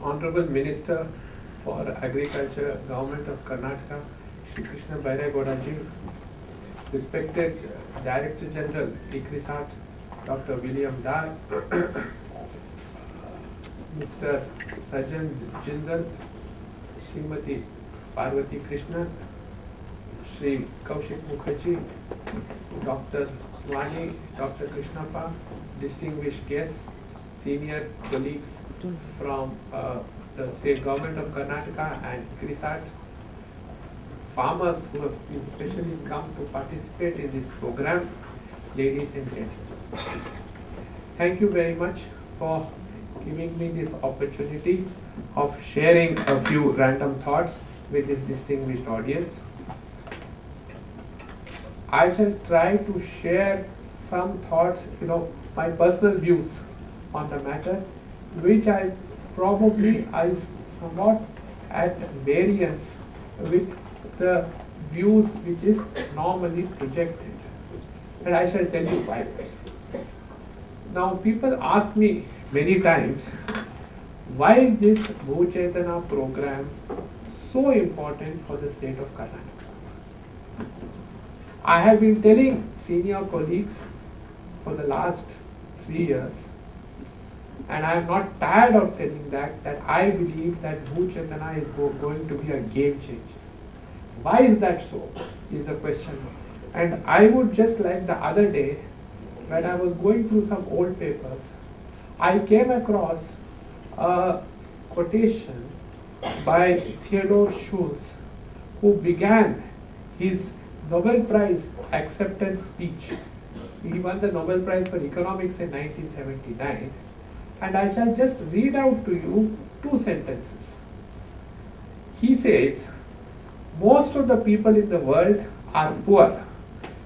Honorable Minister for Agriculture, Government of Karnataka, Shri Krishna Bairegaodaji, respected Director General, ICRISAT, Dr. William Dar, Mr. Sajjan Jindal, Srimati Parvati Krishna, Shri Kaushik Mukherjee, Dr. Wani, Dr. Krishnappa, distinguished guests, senior colleagues from the state government of Karnataka and ICRISAT, farmers who have been specially come to participate in this program, ladies and gentlemen. Thank you very much for giving me this opportunity of sharing a few random thoughts with this distinguished audience. I shall try to share some thoughts, my personal views on the matter, which I somewhat at variance with the views which is normally projected. And I shall tell you why. Now people ask me many times, why is this Bhuchetana program so important for the state of Karnataka? I have been telling senior colleagues for the last 3 years, and I am not tired of telling that I believe that Bhuchetana is going to be a game changer. Why is that so? Is the question. And I would just like the other day, when I was going through some old papers, I came across a quotation by Theodore Schultz, who began his Nobel Prize acceptance speech. He won the Nobel Prize for Economics in 1979. And I shall just read out to you 2 sentences. He says, most of the people in the world are poor.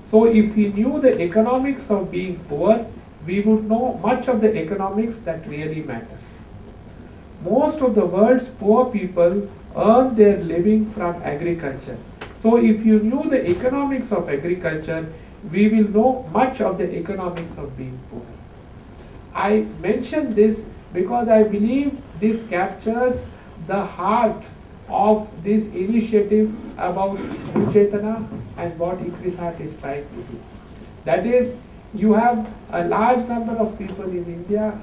So if we knew the economics of being poor, we would know much of the economics that really matters. Most of the world's poor people earn their living from agriculture. So if you knew the economics of agriculture, we will know much of the economics of being poor. I mention this because I believe this captures the heart of this initiative about Bhuchetana and what ICRISAT is trying to do. That is, you have a large number of people in India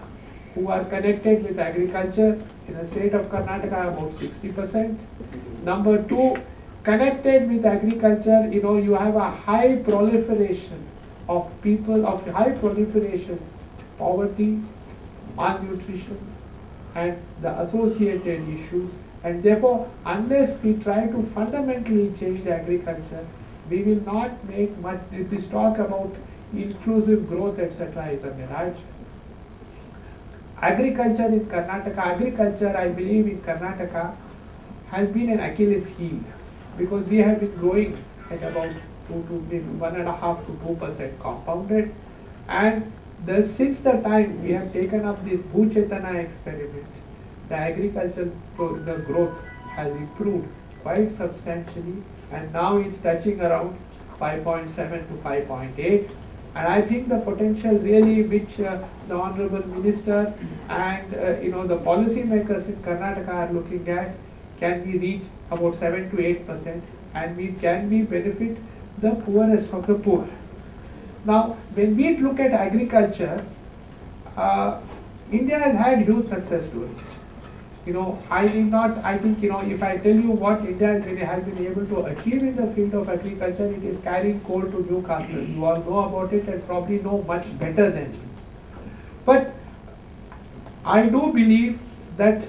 who are connected with agriculture. In the state of Karnataka, about 60%. Number 2, connected with agriculture, you have a high proliferation of people, poverty, malnutrition, and the associated issues. And therefore, unless we try to fundamentally change agriculture, we will not make much. This talk about inclusive growth, etc. is a mirage. Agriculture in Karnataka, I believe in Karnataka, has been an Achilles heel, because we have been growing at about 1.5 to 2% compounded, and since the time we have taken up this Bhuchetana experiment, the agricultural the growth has improved quite substantially, and now it's touching around 5.7 to 5.8. And I think the potential really which the Honorable Minister and the policy makers in Karnataka are looking at can be reached about 7 to 8%, and we can benefit the poorest of the poor. Now, when we look at agriculture, India has had huge success stories. I think if I tell you what India has been able to achieve in the field of agriculture, it is carrying coal to Newcastle. You all know about it and probably know much better than me. But I do believe that,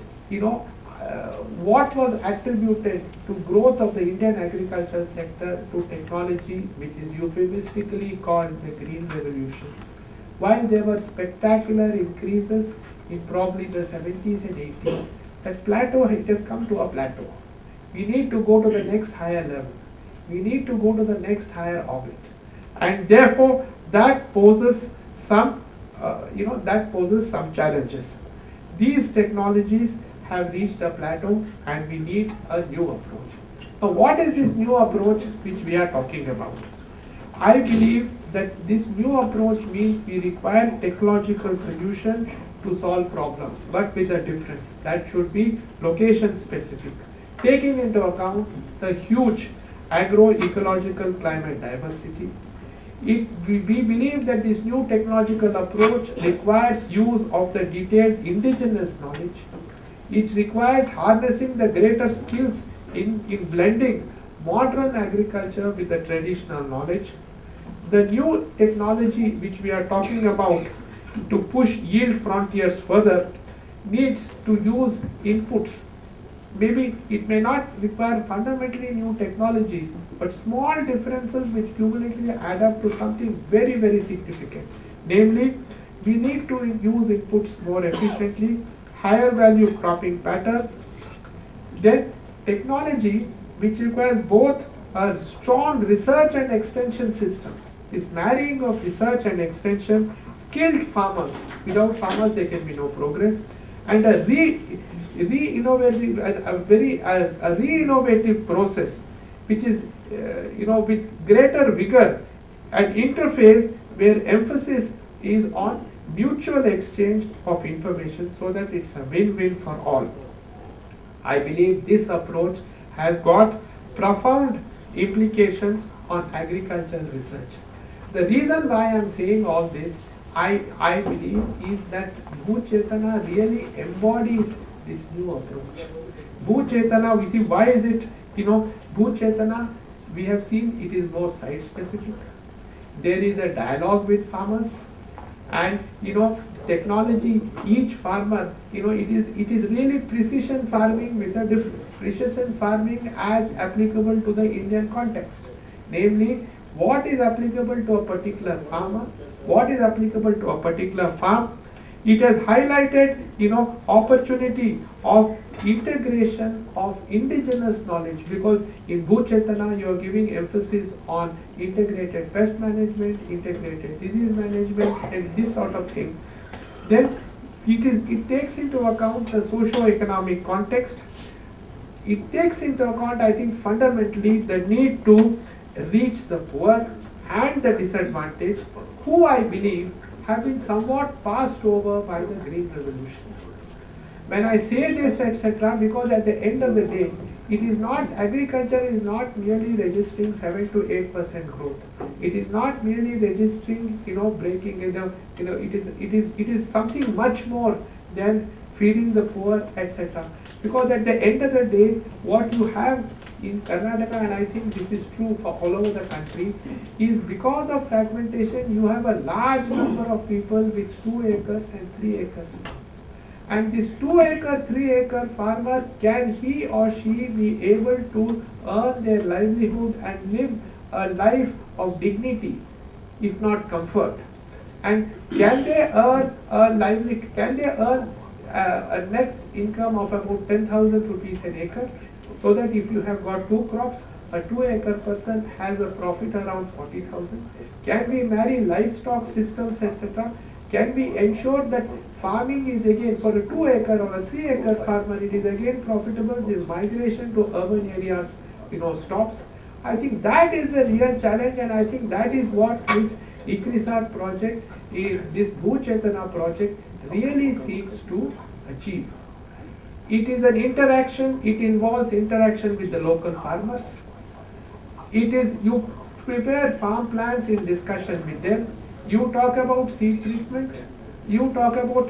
what was attributed to growth of the Indian agricultural sector to technology, which is euphemistically called the Green Revolution, while there were spectacular increases in probably the 70s and 80s, that plateau, it has come to a plateau. We need to go to the next higher level. We need to go to the next higher orbit. And therefore, that poses some challenges. These technologies have reached a plateau, and we need a new approach. Now, what is this new approach which we are talking about? I believe that this new approach means we require technological solution to solve problems, but with a difference. That should be location specific, taking into account the huge agro-ecological climate diversity. We believe that this new technological approach requires use of the detailed indigenous knowledge. It requires harnessing the greater skills in blending modern agriculture with the traditional knowledge. The new technology which we are talking about to push yield frontiers further needs to use inputs. Maybe it may not require fundamentally new technologies, but small differences which cumulatively add up to something very, very significant. Namely, we need to use inputs more efficiently, higher value cropping patterns, then technology which requires both a strong research and extension system. This marrying of research and extension, skilled farmers, without farmers there can be no progress, and a re-innovative process which is with greater vigor and interface where emphasis is on mutual exchange of information so that it's a win-win for all. I believe this approach has got profound implications on agricultural research. The reason why I am saying all this, I believe, is that Bhu Chetana really embodies this new approach. Bhu Chetana, we see why is it, Bhu Chetana, we have seen it is more site specific. There is a dialogue with farmers, and technology, each farmer, it is really precision farming with a different precision farming as applicable to the Indian context. Namely, what is applicable to a particular farmer, what is applicable to a particular farm. It has highlighted, opportunity of integration of indigenous knowledge, because in Bhu Chetana you are giving emphasis on integrated pest management, integrated disease management, and this sort of thing. Then it takes into account the socio-economic context. It takes into account, I think, fundamentally the need to reach the poor and the disadvantaged, who I believe have been somewhat passed over by the Green Revolution. When I say this, etc., because at the end of the day, agriculture is not merely registering 7 to 8% growth. It is not merely registering, breaking it up. It is something much more than feeding the poor, etc. Because at the end of the day, what you have in Karnataka, and I think this is true for all over the country, is because of fragmentation, you have a large number of people with 2 acres and 3 acres. And this 2 acre, 3 acre farmer, can he or she be able to earn their livelihood and live a life of dignity, if not comfort? And can they earn a net income of about 10,000 rupees an acre? So that if you have got 2 crops, a 2 acre person has a profit around 40,000. Can we marry livestock systems, etc.? Can we ensure that farming is again, for a 2 acre or a 3 acre farmer, it is again profitable, this migration to urban areas, stops? I think that is the real challenge, and I think that is what this ICRISAT project, this Bhu Chetana project really seeks to achieve. It is an interaction, it involves interaction with the local farmers. You prepare farm plans in discussion with them. You talk about seed treatment. You talk about,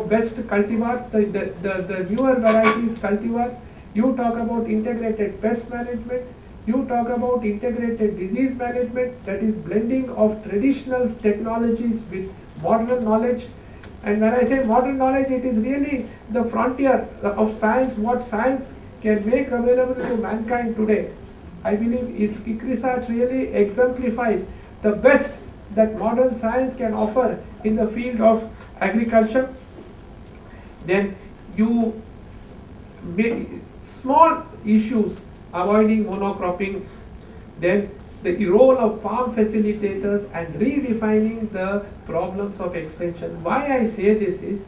best cultivars, the newer varieties cultivars. You talk about integrated pest management. You talk about integrated disease management, that is blending of traditional technologies with modern knowledge. And when I say modern knowledge, it is really the frontier of science, what science can make available to mankind today. I believe ICRISAT really exemplifies the best that modern science can offer in the field of agriculture. Then you make small issues, avoiding monocropping, then the role of farm facilitators and redefining the problems of extension. Why I say this is,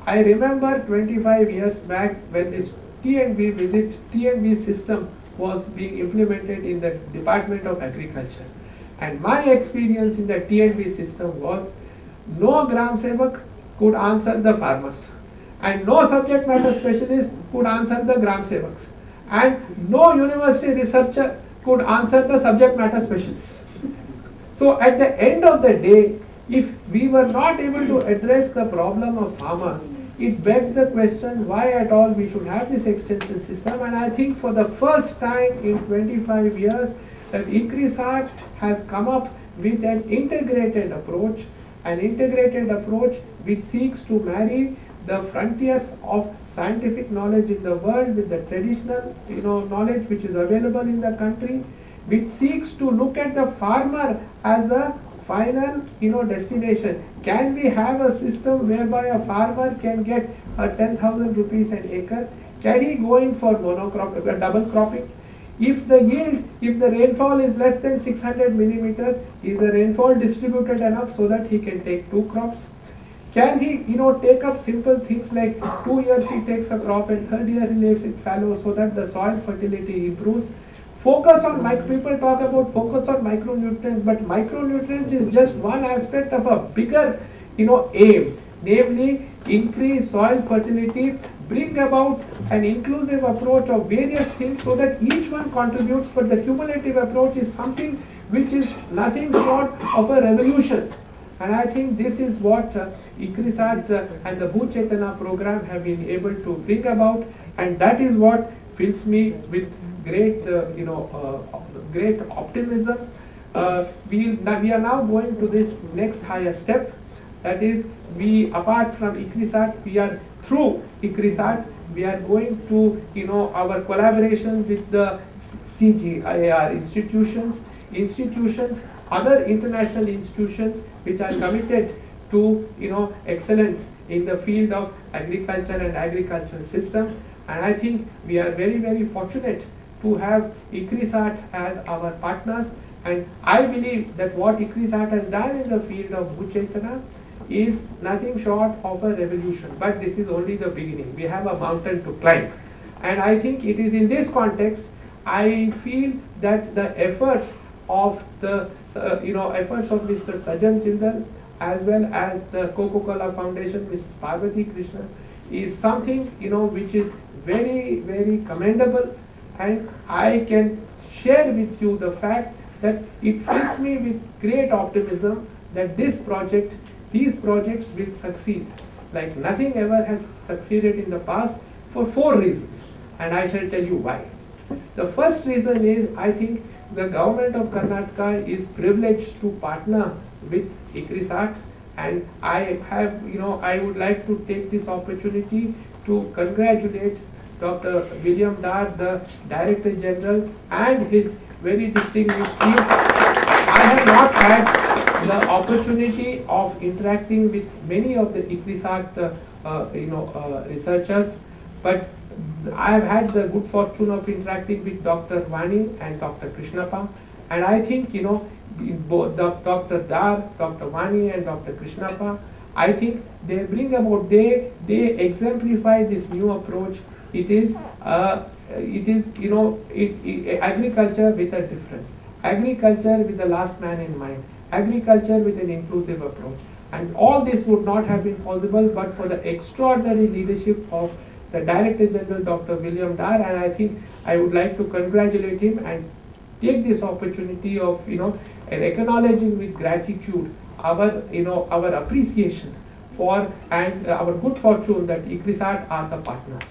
I remember 25 years back when this TNB system was being implemented in the Department of Agriculture. And my experience in the TNB system was no gram sevak, could answer the farmers, and no subject matter specialist could answer the gram sevaks, and no university researcher could answer the subject matter specialists. So at the end of the day, if we were not able to address the problem of farmers, it begs the question why at all we should have this extension system. And I think for the first time in 25 years that ICRISAT has come up with an integrated approach which seeks to marry the frontiers of scientific knowledge in the world with the traditional knowledge which is available in the country, which seeks to look at the farmer as the final destination. Can we have a system whereby a farmer can get 10,000 rupees an acre? Can he go in for double cropping? If the yield, if the rainfall is less than 600 millimeters, is the rainfall distributed enough so that he can take 2 crops? Can he take up simple things like 2 years he takes a crop and 3rd year he leaves it fallow so that the soil fertility improves? Focus on people talk about focus on micronutrients, but micronutrients is just one aspect of a bigger aim, namely increase soil fertility, bring about an inclusive approach of various things so that each one contributes, but the cumulative approach is something which is nothing short of a revolution. And I think this is what ICRISAT and the Bhut Chetana program have been able to bring about, and that is what fills me with great great optimism. We are now going to this next higher step, that is, we apart from ICRISAT, we are through ICRISAT, we are going to our collaboration with the CGIAR institutions, other international institutions which are committed to excellence in the field of agriculture and agricultural system. And I think we are very, very fortunate to have ICRISAT as our partners, and I believe that what ICRISAT has done in the field of Bhut Chetana is nothing short of a revolution, but this is only the beginning. We have a mountain to climb, and I think it is in this context I feel that the efforts of the efforts of Mr. Sajjan Jindal as well as the Coca-Cola Foundation, Mrs. Parvati Krishna, is something which is very, very commendable, and I can share with you the fact that it fills me with great optimism that these projects will succeed like nothing ever has succeeded in the past, for 4 reasons, and I shall tell you why. The first reason is, I think the government of Karnataka is privileged to partner with ICRISAT, and I would like to take this opportunity to congratulate Dr. William Dar, the Director General, and his very distinguished team. I have not had the opportunity of interacting with many of the ICRISAT researchers, but I have had the good fortune of interacting with Dr. Vani and Dr. Krishnappa, and I think both Dr. Dar, Dr. Vani and Dr. Krishnappa, I think they bring about, they exemplify this new approach. It is agriculture with a difference, agriculture with the last man in mind, agriculture with an inclusive approach, and all this would not have been possible but for the extraordinary leadership of the Director General Dr. William Dar, and I think I would like to congratulate him and take this opportunity of acknowledging with gratitude our appreciation for and our good fortune that ICRISAT are the partners.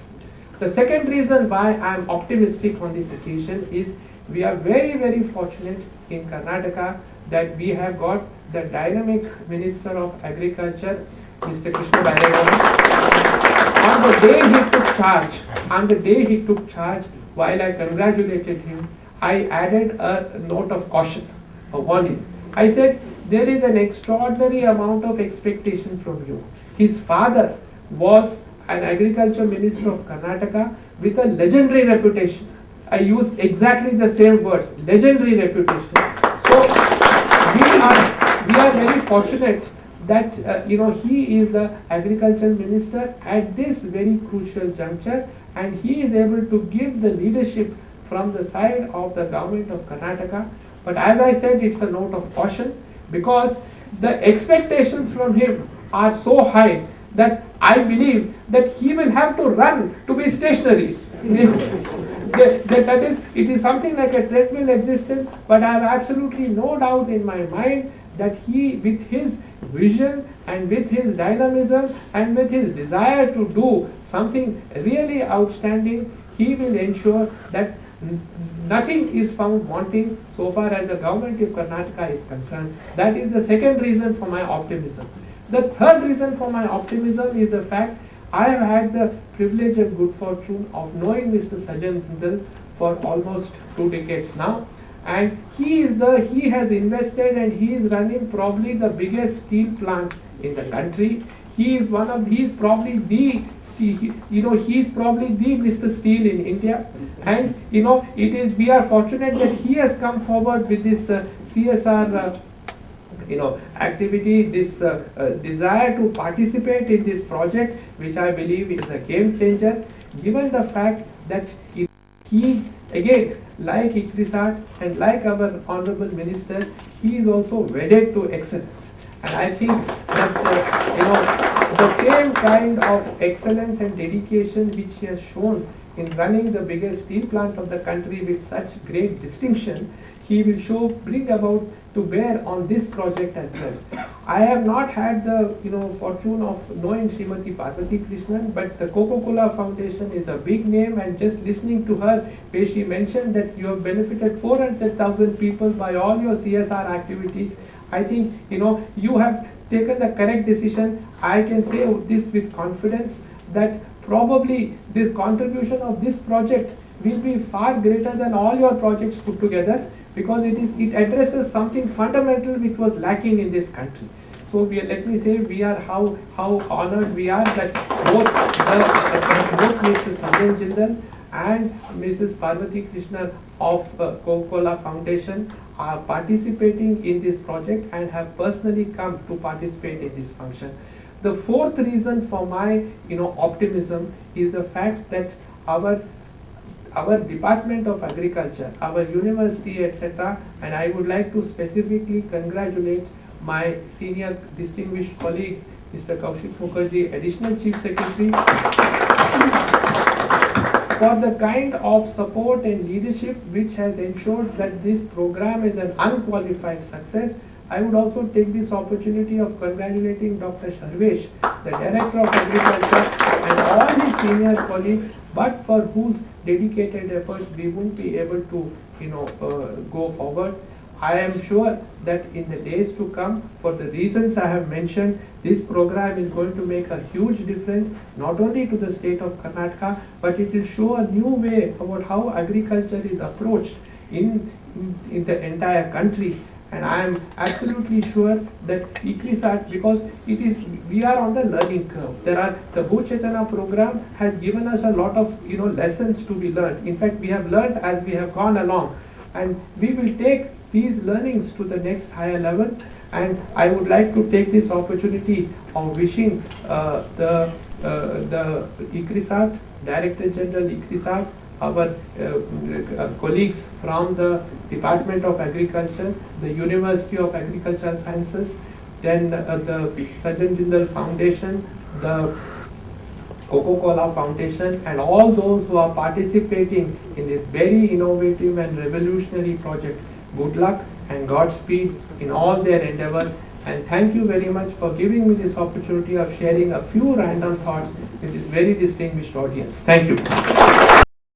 The second reason why I am optimistic on this occasion is we are very, very fortunate in Karnataka that we have got the dynamic Minister of Agriculture, Mr. Krishna Balaram. On the day he took charge, while I congratulated him, I added a note of caution, a warning. I said, there is an extraordinary amount of expectation from you. His father was an agriculture minister of Karnataka with a legendary reputation. I use exactly the same words, legendary reputation. So we are very fortunate that he is the agriculture minister at this very crucial juncture, and he is able to give the leadership from the side of the government of Karnataka. But as I said, it's a note of caution because the expectations from him are so high that I believe that he will have to run to be stationary. That is, it is something like a treadmill existence, but I have absolutely no doubt in my mind that he, with his vision and with his dynamism and with his desire to do something really outstanding, he will ensure that nothing is found wanting so far as the government of Karnataka is concerned. That is the second reason for my optimism. The third reason for my optimism is the fact I have had the privilege and good fortune of knowing Mr. Sajjan Jindal for almost 2 decades now, and he has invested and he is running probably the biggest steel plant in the country. He is probably the Mr. Steel in India, and we are fortunate that he has come forward with this CSR activity, this desire to participate in this project, which I believe is a game changer, given the fact that he, again, like ICRISAT and like our Honorable Minister, he is also wedded to excellence. And I think that the same kind of excellence and dedication which he has shown in running the biggest steel plant of the country with such great distinction, he will bring about to bear on this project as well. I have not had the fortune of knowing Srimati Parvati Krishnan, but the Coca-Cola Foundation is a big name, and just listening to her where she mentioned that you have benefited 400,000 people by all your CSR activities, I think you have taken the correct decision. I can say this with confidence that probably this contribution of this project will be far greater than all your projects put together, because it addresses something fundamental which was lacking in this country. So let me say we are how honored we are that both Mr. Sajjan Jindal and Mrs. Parvati Krishnan of Coca-Cola Foundation are participating in this project and have personally come to participate in this function. The fourth reason for my optimism is the fact that our Department of Agriculture, our university, etc., and I would like to specifically congratulate my senior distinguished colleague, Mr. Kaushik Mukherjee, Additional Chief Secretary, for the kind of support and leadership which has ensured that this program is an unqualified success. I would also take this opportunity of congratulating Dr. Sarvesh, the Director of Agriculture, and all his senior colleagues, but for whose dedicated efforts we won't be able to go forward. I am sure that in the days to come, for the reasons I have mentioned, this program is going to make a huge difference not only to the state of Karnataka, but it will show a new way about how agriculture is approached in the entire country. And I am absolutely sure that ICRISAT, because we are on the learning curve. The Bhujchetana program has given us a lot of lessons to be learned. In fact, we have learned as we have gone along, and we will take these learnings to the next higher level. And I would like to take this opportunity of wishing the ICRISAT, Director General ICRISAT, our colleagues from the Department of Agriculture, the University of Agricultural Sciences, then the Sajjan Jindal Foundation, the Coca-Cola Foundation, and all those who are participating in this very innovative and revolutionary project. Good luck and Godspeed in all their endeavors. And thank you very much for giving me this opportunity of sharing a few random thoughts with this very distinguished audience. Thank you.